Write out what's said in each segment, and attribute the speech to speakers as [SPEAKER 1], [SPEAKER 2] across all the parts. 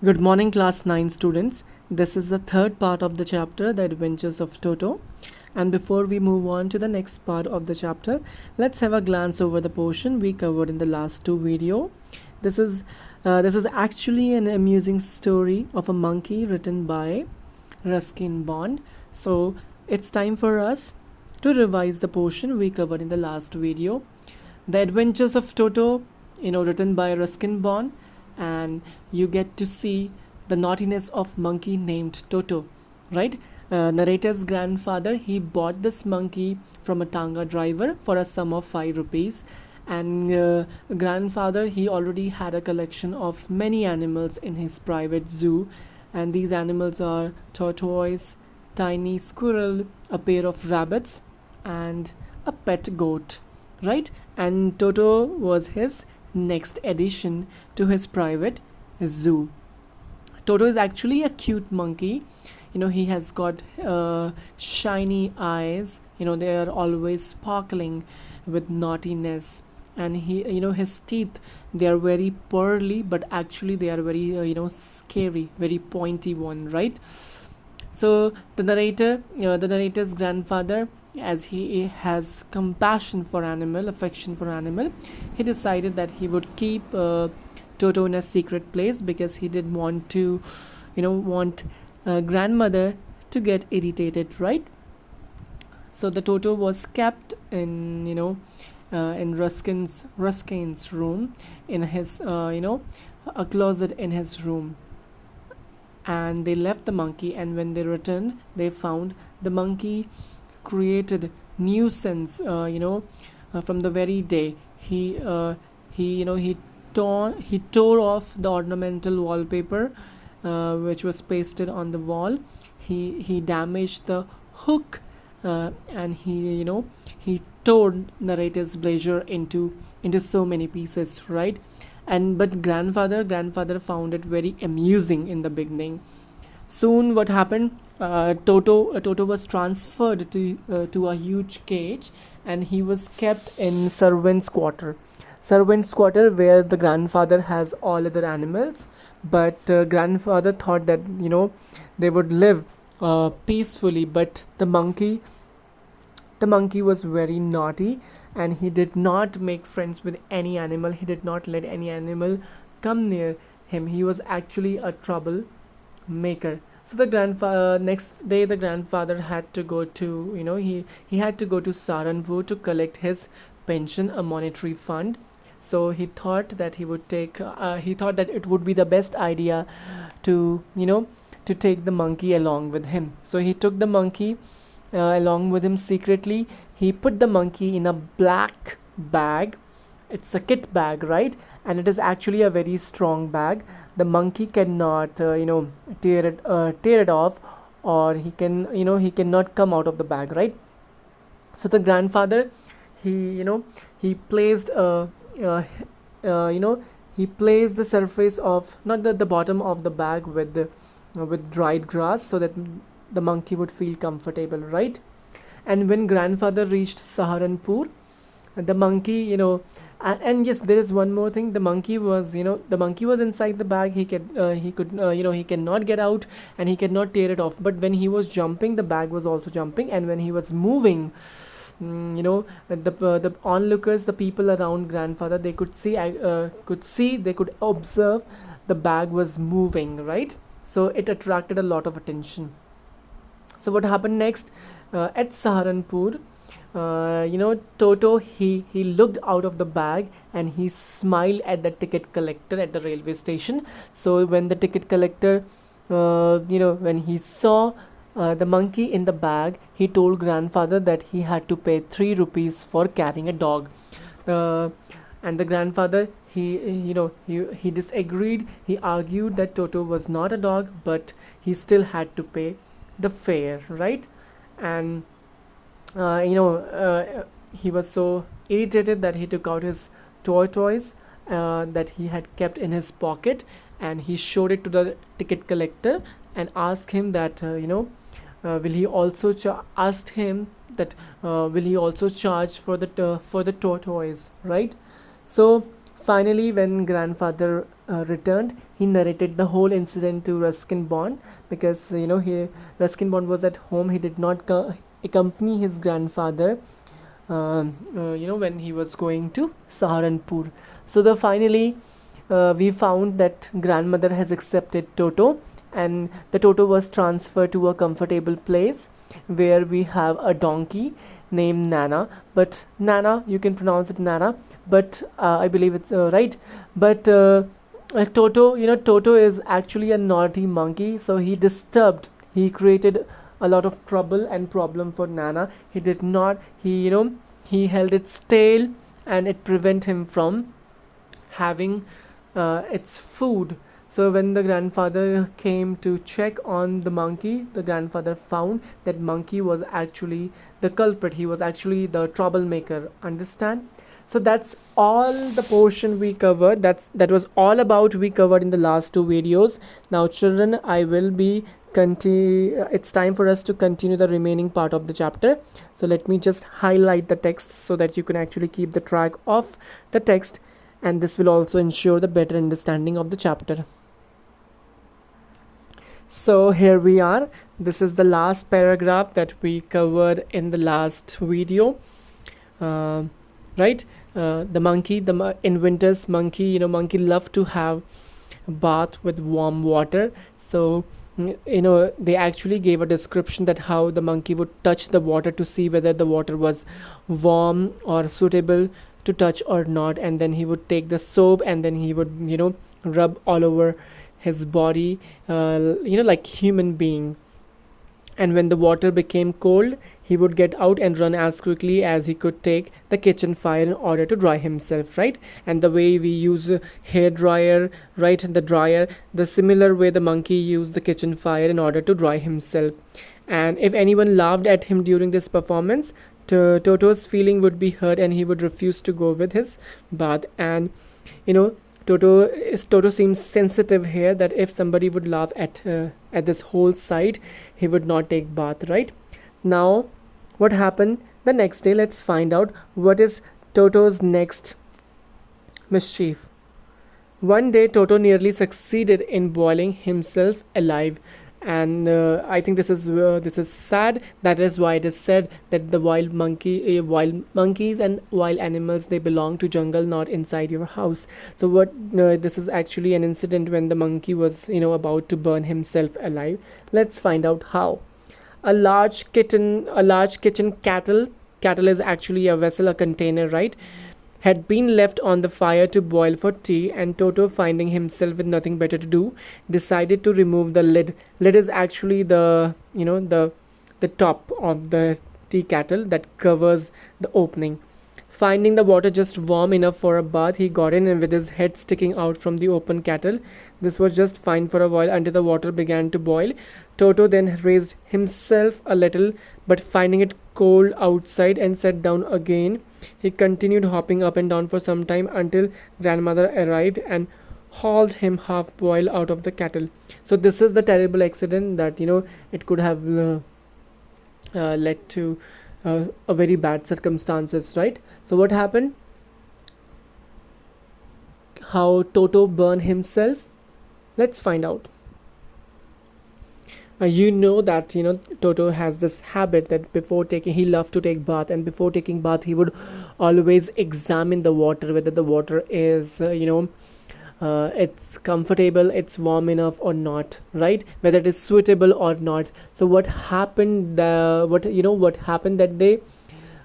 [SPEAKER 1] Good morning, class 9 students. This is the third part of the chapter, The Adventures of Toto. And before we move on to the next part of the chapter, let's have a glance over the portion we covered in the last two video. This is actually an amusing story of a monkey written by Ruskin Bond. So it's time for us to revise the portion we covered in the last video. The Adventures of Toto, written by Ruskin Bond, and you get to see the naughtiness of monkey named Toto, right? Narrator's grandfather, he bought this monkey from a tanga driver for a sum of 5 rupees, and grandfather, he already had a collection of many animals in his private zoo, and these animals are tortoise, tiny squirrel, a pair of rabbits, and a pet goat, right? And Toto was his next addition to his private zoo. Toto is actually a cute monkey. He has got shiny eyes. They are always sparkling with naughtiness, and his teeth, they are very pearly, but actually they are very scary, very pointy one, right? So the narrator's grandfather, as he has compassion for animal, affection for animal, he decided that he would keep Toto in a secret place because he did want to, want grandmother to get irritated, right? So the Toto was kept in, in Ruskin's room, in his, a closet in his room. And they left the monkey, and when they returned, they found the monkey created nuisance. From the very day he tore off the ornamental wallpaper which was pasted on the wall. He damaged the hook, and he tore narrator's blazer into so many pieces, right? But grandfather found it very amusing in the beginning. Soon what happened, Toto was transferred to a huge cage, and he was kept in servant's quarter where the grandfather has all other animals. But grandfather thought that they would live peacefully, but the monkey was very naughty, and he did not make friends with any animal. He did not let any animal come near him. He was actually a trouble maker. So the grandfather, next day, the grandfather had to go to, he had to go to Saharanpur to collect his pension, a monetary fund. So he thought that he thought that it would be the best idea to to take the monkey along with him. So he took the monkey along with him secretly. He put the monkey in a black bag. It's a kit bag, right? And it is actually a very strong bag. The monkey cannot tear it off, or he cannot come out of the bag, right? So the grandfather, he placed uh, he placed the surface of, not the bottom of the bag, with dried grass, so that the monkey would feel comfortable, right? And when grandfather reached Saharanpur, the monkey, and yes, there is one more thing. The monkey was inside the bag. He cannot get out, and he cannot tear it off. But when he was jumping, the bag was also jumping, and when he was moving, the onlookers, the people around grandfather, they they could observe the bag was moving, right? So it attracted a lot of attention. So what happened next? At Saharanpur, Toto, he looked out of the bag, and he smiled at the ticket collector at the railway station. So when the ticket collector, when he saw the monkey in the bag, he told grandfather that he had to pay 3 rupees for carrying a dog. Uh, and the grandfather, he disagreed. He argued that Toto was not a dog, but he still had to pay the fare, right? And he was so irritated that he took out his toys that he had kept in his pocket, and he showed it to the ticket collector and asked him that will he also asked him that will he also charge for the tortoise, right? So Finally, when grandfather returned, he narrated the whole incident to Ruskin Bond, because Ruskin Bond was at home. He did not accompany his grandfather when he was going to Saharanpur. So the finally we found that grandmother has accepted Toto, and the Toto was transferred to a comfortable place where we have a donkey named Nana. But Nana, you can pronounce it Nana, but I believe it's right. But Toto, Toto is actually a naughty monkey, so he disturbed. He created a lot of trouble and problem for Nana. He did not. He held its tail, and it prevent him from having its food. So when the grandfather came to check on the monkey, the grandfather found that monkey was actually the culprit. He was actually the troublemaker. Understand? So that's all the portion we covered. That was all about we covered in the last two videos. Now children, I will be it's time for us to continue the remaining part of the chapter. So let me just highlight the text so that you can actually keep the track of the text, and this will also ensure the better understanding of the chapter. So here we are. This is the last paragraph that we covered in the last video, right? The monkey, in winters, monkey love to have a bath with warm water. So they actually gave a description that how the monkey would touch the water to see whether the water was warm or suitable to touch or not, and then he would take the soap and then he would rub all over his body, like human being. And when the water became cold, he would get out and run as quickly as he could take the kitchen fire in order to dry himself, right? And the way we use a hair dryer, right, the dryer, the similar way the monkey used the kitchen fire in order to dry himself. And if anyone laughed at him during this performance, Toto's feeling would be hurt and he would refuse to go with his bath. And Toto seems sensitive here, that if somebody would laugh at this whole sight, he would not take bath, right? Now, what happened the next day? Let's find out what is Toto's next mischief. One day, Toto nearly succeeded in boiling himself alive. And I think this is sad. That is why it is said that the wild monkeys and wild animals, they belong to jungle, not inside your house. So this is actually an incident when the monkey was about to burn himself alive. Let's find out how. A large kitchen kettle is actually a vessel, a container, right, had been left on the fire to boil for tea, and Toto, finding himself with nothing better to do, decided to remove the lid. Lid is actually the top of the tea kettle that covers the opening. Finding the water just warm enough for a bath, he got in, and with his head sticking out from the open kettle. This was just fine for a while until the water began to boil. Toto then raised himself a little, but finding it cold outside, and sat down again. He continued hopping up and down for some time until grandmother arrived and hauled him half boiled out of the kettle. So this is the terrible accident that it could have led to a very bad circumstances, right? So what happened? How Toto burned himself? Let's find out. That Toto has this habit that he loved to take bath, and before taking bath he would always examine the water, whether the water is it's comfortable, it's warm enough or not, right? Whether it is suitable or not. So what happened what happened that day?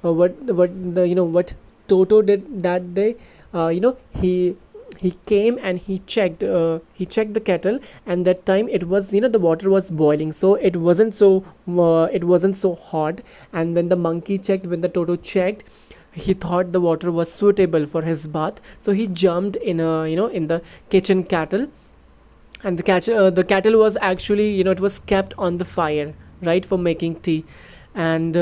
[SPEAKER 1] What Toto did that day? He came and he checked the kettle, and that time it was the water was boiling, so it wasn't so hot. And when the Toto checked, he thought the water was suitable for his bath, so he jumped in the kitchen kettle. And the kettle was actually it was kept on the fire, right, for making tea. And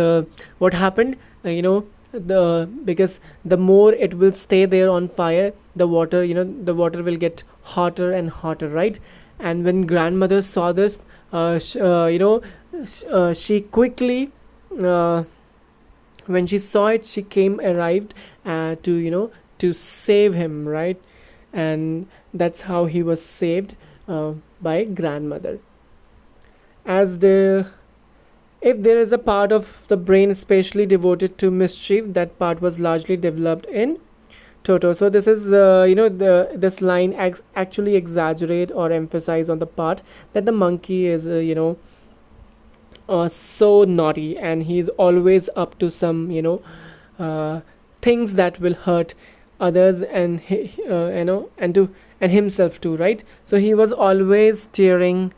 [SPEAKER 1] what happened, because the more it will stay there on fire, the water will get hotter and hotter, right? And when grandmother saw this, she quickly, when she saw it, she arrived to to save him, right? And that's how he was saved by grandmother. As the If there is a part of the brain especially devoted to mischief, that part was largely developed in Toto. So this is the this line actually exaggerate or emphasize on the part that the monkey is so naughty, and he's always up to some uh, things that will hurt others, and and himself too, right? So he was always tearing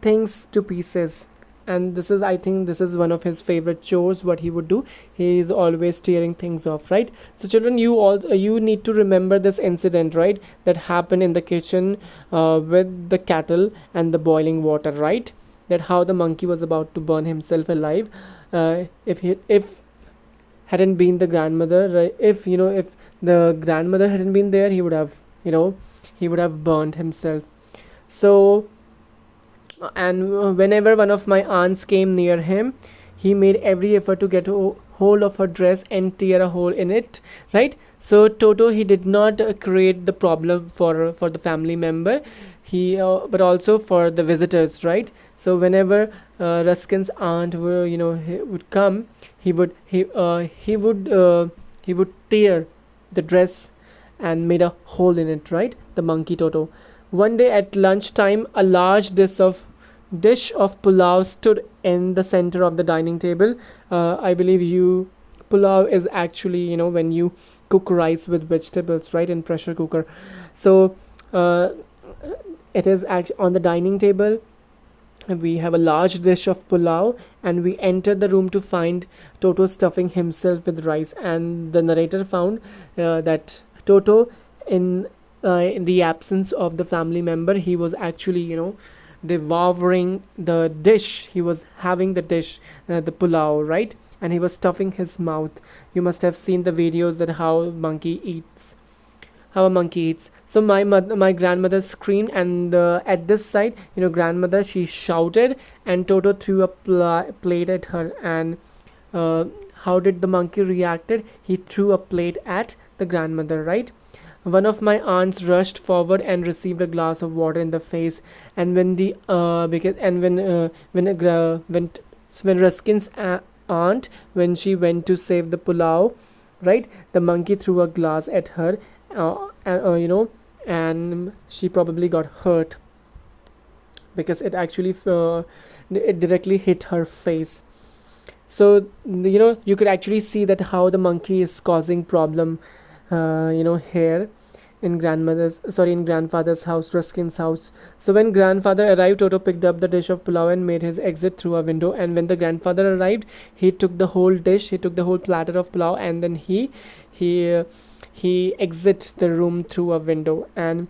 [SPEAKER 1] things to pieces, and this is, I think, this is one of his favorite chores. What he would do, he is always tearing things off, right? So children, you need to remember this incident, right, that happened in the kitchen with the kettle and the boiling water, right? That how the monkey was about to burn himself alive. If hadn't been the grandmother, right? If the grandmother hadn't been there, he would have he would have burned himself. So, and whenever one of my aunts came near him, he made every effort to get hold of her dress and tear a hole in it, right? So Toto, he did not create the problem for the family member, he but also for the visitors, right? So whenever Ruskin's aunt would come, he would tear the dress and made a hole in it, right? The monkey Toto. One day at lunchtime, a large dish of pulao stood in the center of the dining table. I believe pulao is actually, when you cook rice with vegetables, right, in pressure cooker. So uh, it is actually on the dining table. We have a large dish of pulao, and we entered the room to find Toto stuffing himself with rice. And the narrator found that Toto, in the absence of the family member, he was actually, devouring the dish. He was having the dish, the pulao, right? And he was stuffing his mouth. You must have seen the videos that how a monkey eats. So my grandmother screamed, and at this sight, grandmother, she shouted, and Toto threw a plate at her. And uh, how did the monkey reacted? He threw a plate at the grandmother, right? One of my aunts rushed forward and received a glass of water in the face. And when the because and when Ruskin's aunt, when she went to save the pulao, right, the monkey threw a glass at her, and she probably got hurt because it actually it directly hit her face. So you could actually see that how the monkey is causing problem here in grandfather's house, Ruskin's house. So when grandfather arrived, Toto picked up the dish of pulao and made his exit through a window. And when the grandfather arrived, he took the whole dish, he took the whole platter of pulao, and then he exit the room through a window. And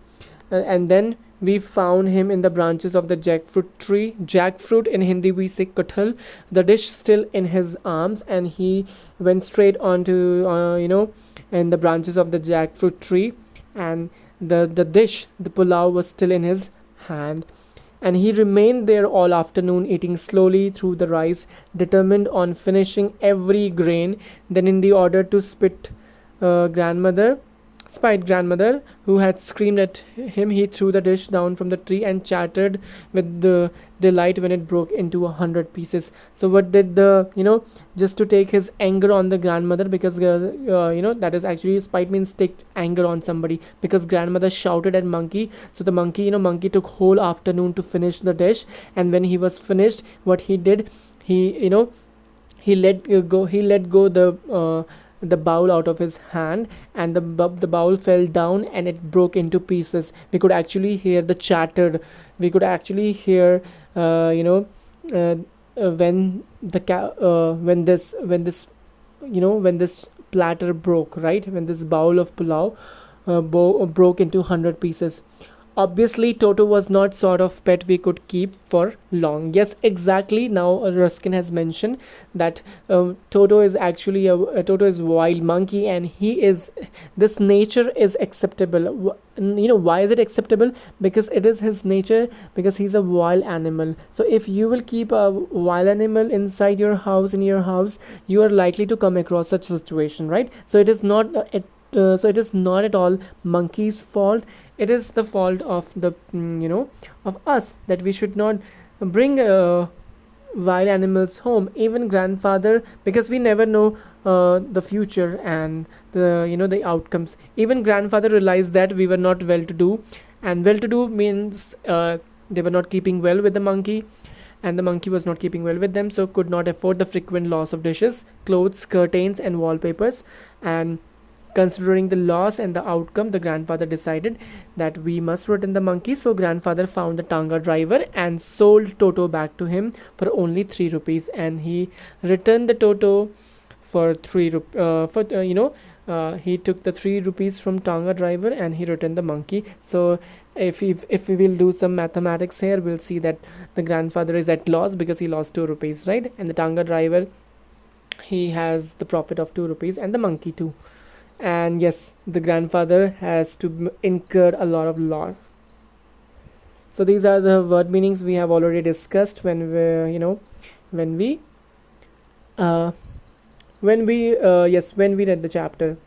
[SPEAKER 1] then we found him in the branches of the jackfruit tree. Jackfruit in Hindi we say kathal. The dish still in his arms, and he went straight onto in the branches of the jackfruit tree, and the dish, the pulao, was still in his hand. And he remained there all afternoon, eating slowly through the rice, determined on finishing every grain. Then, in the order to grandmother spite grandmother, who had screamed at him, he threw the dish down from the tree and chattered with the delight when it broke into 100 pieces. So what did just to take his anger on the grandmother, because that is actually, spite means take anger on somebody, because grandmother shouted at monkey. So the monkey took whole afternoon to finish the dish. And when he was finished, what he did, he let go the bowl out of his hand, and the bowl fell down and it broke into pieces. We could actually hear the chatter. We could actually hear when this platter broke, right, when this bowl of pulao broke into 100 pieces. Obviously, Toto was not sort of pet we could keep for long. Yes, exactly. Now Ruskin has mentioned that Toto is actually Toto is wild monkey, and he is, this nature is acceptable. Why is it acceptable? Because it is his nature, because he's a wild animal. So if you will keep a wild animal in your house, you are likely to come across such situation, right? So it is not so it is not at all monkey's fault. It is the fault of the of us, that we should not bring wild animals home, even grandfather, because we never know the future and the outcomes. Even grandfather realized that we were not well to do, and well to do means they were not keeping well with the monkey, and the monkey was not keeping well with them, so could not afford the frequent loss of dishes, clothes, curtains and wallpapers. And considering the loss and the outcome, the grandfather decided that we must return the monkey. So grandfather found the tanga driver and sold Toto back to him for only 3 rupees, and he returned the Toto for 3 for he took the 3 rupees from tanga driver and he returned the monkey. So if we will do some mathematics here, we'll see that the grandfather is at loss because he lost 2 rupees, right? And the tanga driver, he has the profit of 2 rupees, and the monkey too. And yes, the grandfather has to incur a lot of loss. So these are the word meanings we have already discussed when we read the chapter.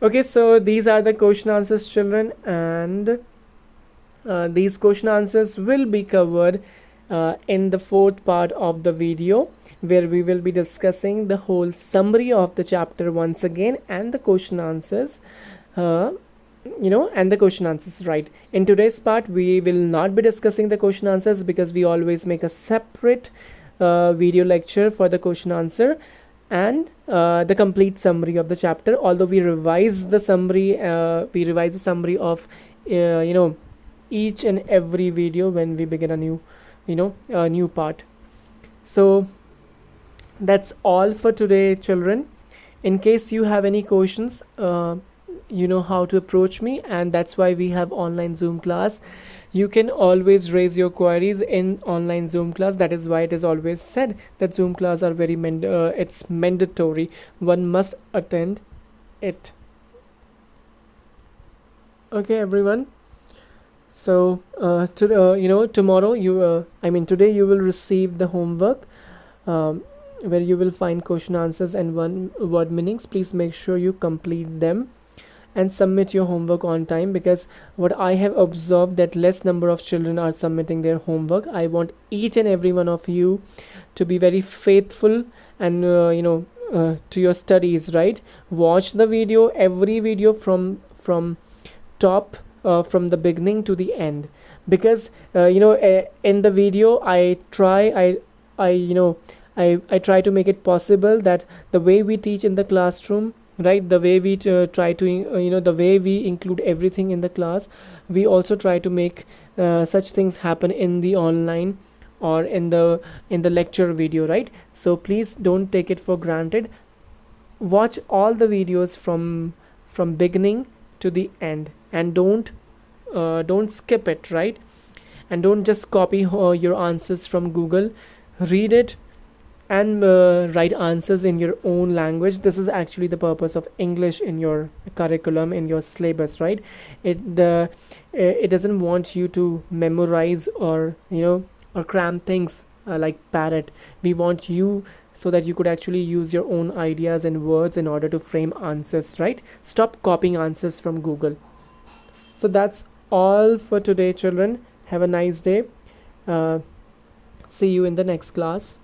[SPEAKER 1] Okay, so these are the question answers, children, and these question answers will be covered in the fourth part of the video, where we will be discussing the whole summary of the chapter once again, and the question answers and the question answers, right? In today's part, we will not be discussing the question answers because we always make a separate video lecture for the question answer and the complete summary of the chapter. Although we revise the summary of each and every video when we begin a new part. So that's all for today, children. In case you have any questions, you know how to approach me, and that's why we have online Zoom class. You can always raise your queries in online Zoom class. That is why it is always said that Zoom class are very it's mandatory. One must attend it. Okay, everyone. So tomorrow today you will receive the homework, where you will find question answers and one word meanings. Please make sure you complete them and submit your homework on time, because what I have observed that less number of children are submitting their homework. I want each and every one of you to be very faithful and to your studies, right? Watch the video, every video from top, from the beginning to the end, because in the video I try to make it possible that the way we teach in the classroom, right, the way we try to the way we include everything in the class, we also try to make such things happen in the online or in the lecture video, right? So please don't take it for granted. Watch all the videos from beginning to the end, and don't skip it, right? And don't just copy your answers from Google. Read it and write answers in your own language. This is actually the purpose of English in your curriculum, in your syllabus, right? It doesn't want you to memorize or cram things like parrot. We want you so that you could actually use your own ideas and words in order to frame answers, right? Stop copying answers from Google. So that's all for today, children. Have a nice day. See you in the next class.